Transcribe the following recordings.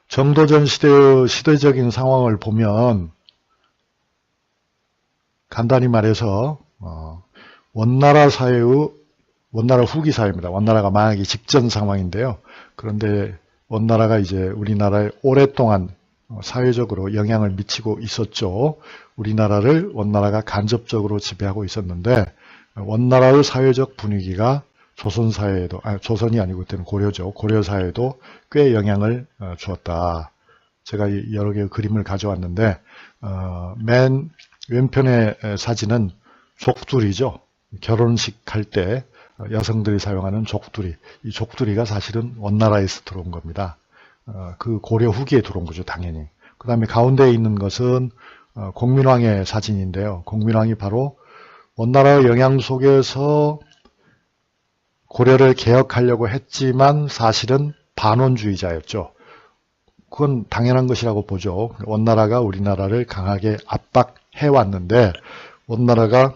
정도전 시대의 시대적인 상황을 보면 간단히 말해서 원나라 사회의 원나라 후기 사회입니다. 원나라가 망하기 직전 상황인데요. 그런데 원나라가 이제 우리나라에 오랫동안 사회적으로 영향을 미치고 있었죠. 우리나라를 원나라가 간접적으로 지배하고 있었는데 원나라의 사회적 분위기가 조선사회에도, 조선이 아니고 그때는 고려죠. 고려사회에도 꽤 영향을 주었다. 제가 여러 개의 그림을 가져왔는데 맨 왼편의 사진은 족두리죠. 결혼식 할 때 여성들이 사용하는 족두리. 이 족두리가 사실은 원나라에서 들어온 겁니다. 그 고려 후기에 들어온 거죠, 당연히. 그 다음에 가운데에 있는 것은 공민왕의 사진인데요. 공민왕이 바로 원나라의 영향 속에서 고려를 개혁하려고 했지만 사실은 반원주의자였죠. 그건 당연한 것이라고 보죠. 원나라가 우리나라를 강하게 압박해왔는데 원나라가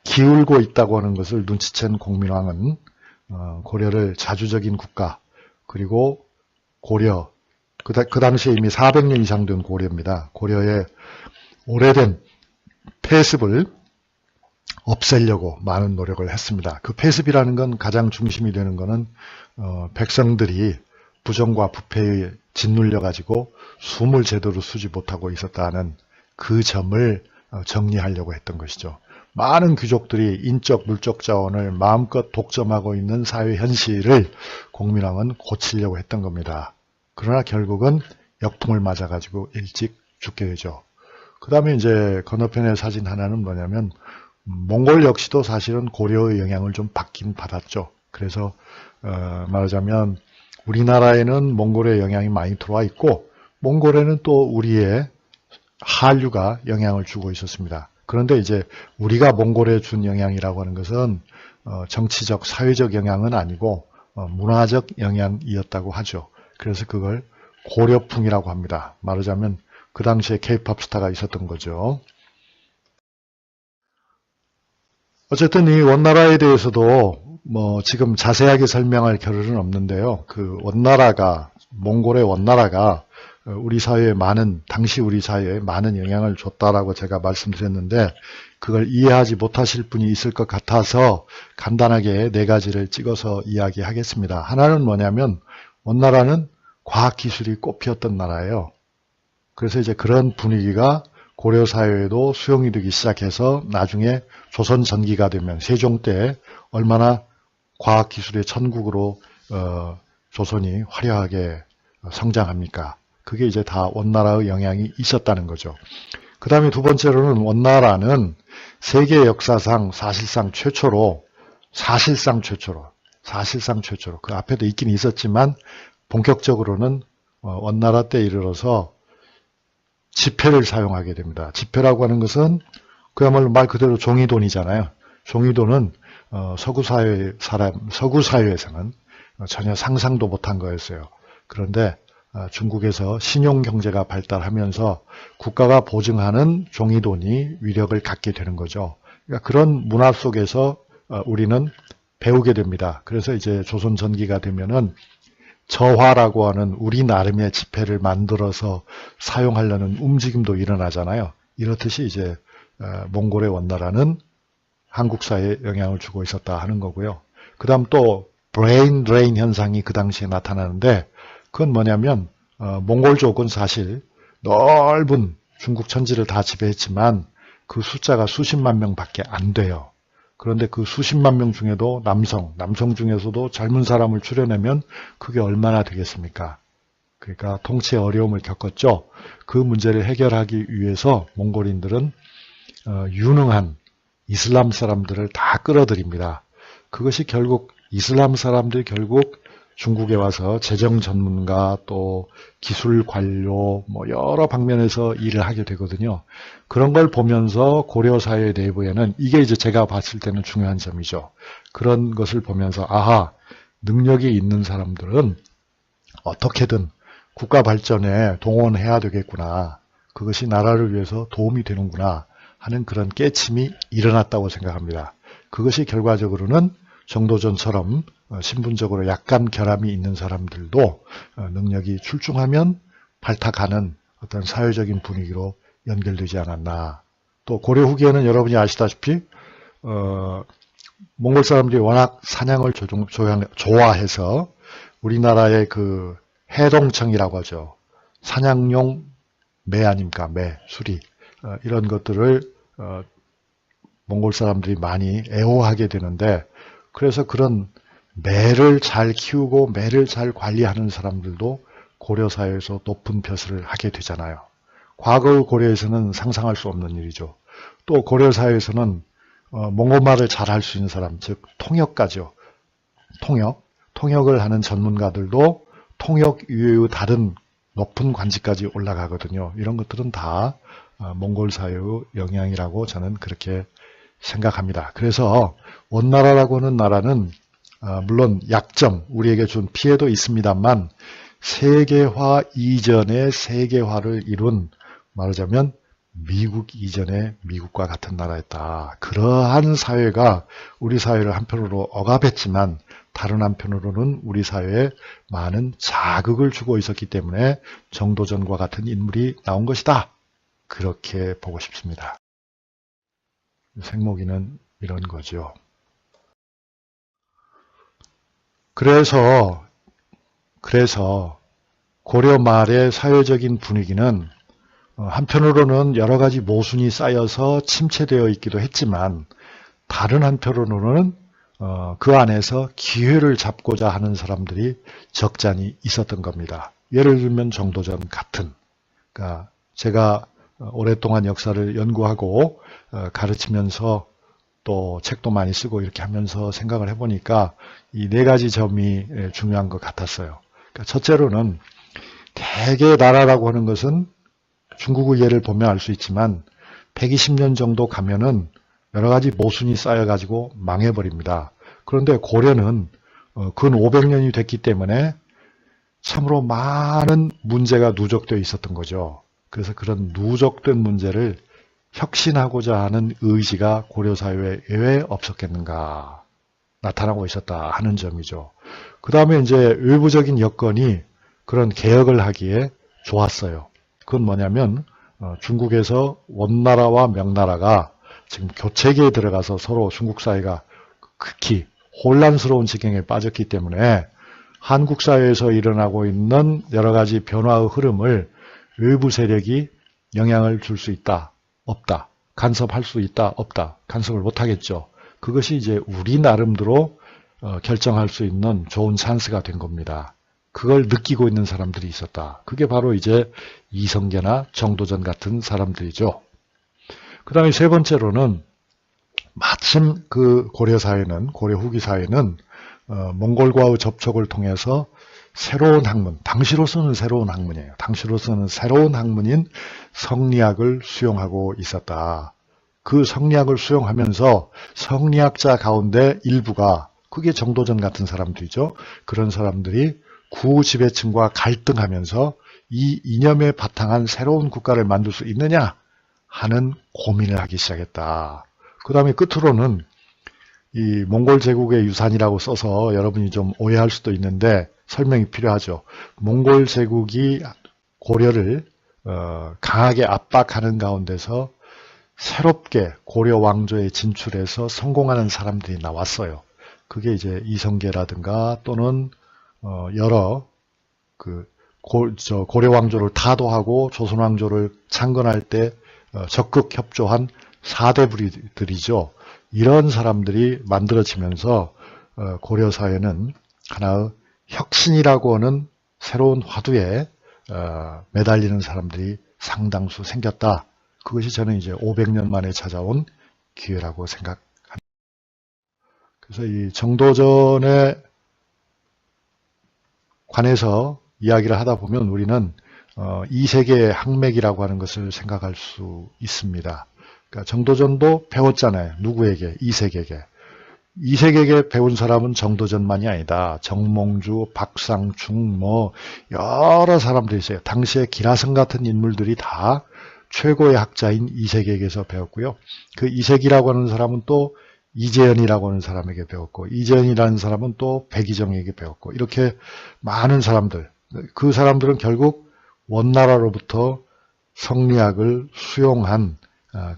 기울고 있다고 하는 것을 눈치챈 공민왕은 고려를 자주적인 국가, 그리고 고려, 그 당시에 이미 400년 이상 된 고려입니다. 고려의 오래된 폐습을 없애려고 많은 노력을 했습니다. 그 폐습이라는 건 가장 중심이 되는 것은 백성들이 부정과 부패에 짓눌려 가지고 숨을 제대로 쉬지 못하고 있었다는 그 점을 정리하려고 했던 것이죠. 많은 귀족들이 인적 물적 자원을 마음껏 독점하고 있는 사회 현실을 공민왕은 고치려고 했던 겁니다. 그러나 결국은 역풍을 맞아 가지고 일찍 죽게 되죠. 그 다음에 이제 건너편의 사진 하나는 뭐냐면 몽골 역시도 사실은 고려의 영향을 좀 받긴 받았죠. 그래서 말하자면 우리나라에는 몽골의 영향이 많이 들어와 있고 몽골에는 또 우리의 한류가 영향을 주고 있었습니다. 그런데 이제 우리가 몽골에 준 영향이라고 하는 것은 정치적, 사회적 영향은 아니고 문화적 영향이었다고 하죠. 그래서 그걸 고려풍이라고 합니다. 말하자면 그 당시에 케이팝 스타가 있었던 거죠. 어쨌든 이 원나라에 대해서도 지금 자세하게 설명할 겨를은 없는데요. 그 원나라가, 몽골의 원나라가 우리 사회에 당시 우리 사회에 많은 영향을 줬다라고 제가 말씀드렸는데 그걸 이해하지 못하실 분이 있을 것 같아서 간단하게 네 가지를 찍어서 이야기하겠습니다. 하나는 뭐냐면 원나라는 과학기술이 꽃피었던 나라예요. 그래서 이제 그런 분위기가 고려 사회에도 수용이 되기 시작해서 나중에 조선 전기가 되면 세종 때 얼마나 과학기술의 천국으로 조선이 화려하게 성장합니까? 그게 이제 다 원나라의 영향이 있었다는 거죠. 그 다음에 두 번째로는 원나라는 세계 역사상 사실상 최초로 그 앞에도 있긴 있었지만 본격적으로는 원나라 때 이르러서 지폐를 사용하게 됩니다. 지폐라고 하는 것은 그야말로 말 그대로 종이돈이잖아요. 종이돈은 서구 사회에서는 전혀 상상도 못한 거였어요. 그런데 중국에서 신용경제가 발달하면서 국가가 보증하는 종이돈이 위력을 갖게 되는 거죠. 그러니까 그런 문화 속에서 우리는 배우게 됩니다. 그래서 이제 조선 전기가 되면은 저화라고 하는 우리 나름의 지폐를 만들어서 사용하려는 움직임도 일어나잖아요. 이렇듯이 이제 몽골의 원나라는 한국 사회에 영향을 주고 있었다 하는 거고요. 그 다음 또 브레인 드레인 현상이 그 당시에 나타나는데 그건 뭐냐면 몽골족은 사실 넓은 중국 천지를 다 지배했지만 그 숫자가 수십만 명밖에 안 돼요. 그런데 그 수십만 명 중에도 남성 중에서도 젊은 사람을 추려내면 그게 얼마나 되겠습니까? 그러니까 통치의 어려움을 겪었죠. 그 문제를 해결하기 위해서 몽골인들은 유능한 이슬람 사람들을 다 끌어들입니다. 그것이 결국 이슬람 사람들이 결국 중국에 와서 재정 전문가 또 기술 관료 여러 방면에서 일을 하게 되거든요. 그런 걸 보면서 고려 사회 내부에는 이게 이제 제가 봤을 때는 중요한 점이죠. 그런 것을 보면서 아하, 능력이 있는 사람들은 어떻게든 국가 발전에 동원해야 되겠구나. 그것이 나라를 위해서 도움이 되는구나 하는 그런 깨침이 일어났다고 생각합니다. 그것이 결과적으로는 정도전처럼 신분적으로 약간 결함이 있는 사람들도 능력이 출중하면 발탁하는 어떤 사회적인 분위기로 연결되지 않았나. 또 고려 후기에는 여러분이 아시다시피 몽골 사람들이 워낙 사냥을 좋아해서 우리나라의 그 해동청이라고 하죠. 사냥용 매 아닙니까? 매, 수리. 이런 것들을 몽골 사람들이 많이 애호하게 되는데, 그래서 그런 매를 잘 키우고 매를 잘 관리하는 사람들도 고려 사회에서 높은 벼슬을 하게 되잖아요. 과거의 고려에서는 상상할 수 없는 일이죠. 또 고려 사회에서는 몽골말을 잘 할 수 있는 사람, 즉 통역가죠. 통역을 하는 전문가들도 통역 이외의 다른 높은 관직까지 올라가거든요. 이런 것들은 다 몽골 사회의 영향이라고 저는 그렇게 생각합니다. 그래서 원나라라고 하는 나라는 물론 약점, 우리에게 준 피해도 있습니다만 세계화 이전의 세계화를 이룬, 말하자면 미국 이전의 미국과 같은 나라였다. 그러한 사회가 우리 사회를 한편으로 억압했지만 다른 한편으로는 우리 사회에 많은 자극을 주고 있었기 때문에 정도전과 같은 인물이 나온 것이다. 그렇게 보고 싶습니다. 생목이는 이런 거죠. 그래서 고려 말의 사회적인 분위기는 한편으로는 여러 가지 모순이 쌓여서 침체되어 있기도 했지만 다른 한편으로는 그 안에서 기회를 잡고자 하는 사람들이 적잖이 있었던 겁니다. 예를 들면 정도전 같은, 그러니까 제가 오랫동안 역사를 연구하고 가르치면서 또 책도 많이 쓰고 이렇게 하면서 생각을 해보니까 이 네 가지 점이 중요한 것 같았어요. 그러니까 첫째로는 대개 나라라고 하는 것은 중국의 예를 보면 알 수 있지만 120년 정도 가면은 여러 가지 모순이 쌓여가지고 망해버립니다. 그런데 고려는 근 500년이 됐기 때문에 참으로 많은 문제가 누적되어 있었던 거죠. 그래서 그런 누적된 문제를 혁신하고자 하는 의지가 고려 사회에 왜 없었겠는가 나타나고 있었다 하는 점이죠. 그 다음에 이제 외부적인 여건이 그런 개혁을 하기에 좋았어요. 그건 뭐냐면 중국에서 원나라와 명나라가 지금 교체기에 들어가서 서로 중국 사회가 극히 혼란스러운 지경에 빠졌기 때문에 한국 사회에서 일어나고 있는 여러 가지 변화의 흐름을 외부 세력이 영향을 줄 수 있다, 없다, 간섭할 수 있다, 없다, 간섭을 못하겠죠. 그것이 이제 우리 나름대로 결정할 수 있는 좋은 찬스가 된 겁니다. 그걸 느끼고 있는 사람들이 있었다. 그게 바로 이제 이성계나 정도전 같은 사람들이죠. 그 다음에 세 번째로는 마침 그 고려 사회는, 고려 후기 사회는 몽골과의 접촉을 통해서 새로운 학문, 당시로서는 새로운 학문이에요. 당시로서는 새로운 학문인 성리학을 수용하고 있었다. 그 성리학을 수용하면서 성리학자 가운데 일부가, 그게 정도전 같은 사람들이죠. 그런 사람들이 구지배층과 갈등하면서 이 이념에 바탕한 새로운 국가를 만들 수 있느냐 하는 고민을 하기 시작했다. 그 다음에 끝으로는 이 몽골 제국의 유산이라고 써서 여러분이 좀 오해할 수도 있는데 설명이 필요하죠. 몽골 제국이 고려를 강하게 압박하는 가운데서 새롭게 고려 왕조에 진출해서 성공하는 사람들이 나왔어요. 그게 이제 이성계라든가 또는 여러 그 고려 왕조를 타도하고 조선 왕조를 창건할 때 적극 협조한 사대부리들이죠. 이런 사람들이 만들어지면서 고려 사회는 하나의 혁신이라고 하는 새로운 화두에 매달리는 사람들이 상당수 생겼다. 그것이 저는 이제 500년 만에 찾아온 기회라고 생각합니다. 그래서 이 정도전에 관해서 이야기를 하다 보면 우리는 이세계의 항맥이라고 하는 것을 생각할 수 있습니다. 그러니까 정도전도 배웠잖아요. 누구에게? 이세계에게. 이세계에게 배운 사람은 정도전만이 아니다. 정몽주, 박상충, 여러 사람들이 있어요. 당시에 기라성 같은 인물들이 다 최고의 학자인 이세계에게서 배웠고요. 그 이세기라고 하는 사람은 또 이재현이라고 하는 사람에게 배웠고, 이재현이라는 사람은 또 백이정에게 배웠고, 이렇게 많은 사람들, 그 사람들은 결국 원나라로부터 성리학을 수용한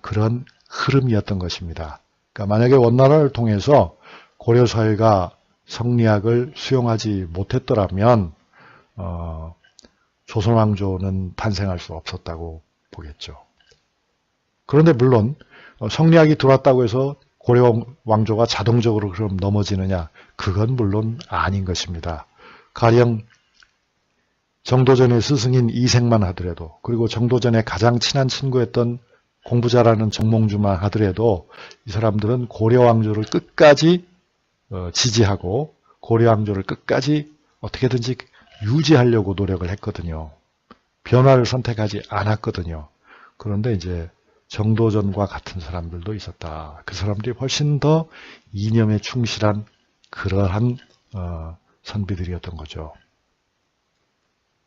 그런 흐름이었던 것입니다. 그러니까 만약에 원나라를 통해서 고려사회가 성리학을 수용하지 못했더라면 조선왕조는 탄생할 수 없었다고 보겠죠. 그런데 물론 성리학이 들어왔다고 해서 고려왕조가 자동적으로 그럼 넘어지느냐? 그건 물론 아닌 것입니다. 가령 정도전의 스승인 이색만 하더라도, 그리고 정도전의 가장 친한 친구였던 공부 잘하는 정몽주만 하더라도 이 사람들은 고려왕조를 끝까지 지지하고 고려왕조를 끝까지 어떻게든지 유지하려고 노력을 했거든요. 변화를 선택하지 않았거든요. 그런데 이제 정도전과 같은 사람들도 있었다. 그 사람들이 훨씬 더 이념에 충실한 그러한 선비들이었던 거죠.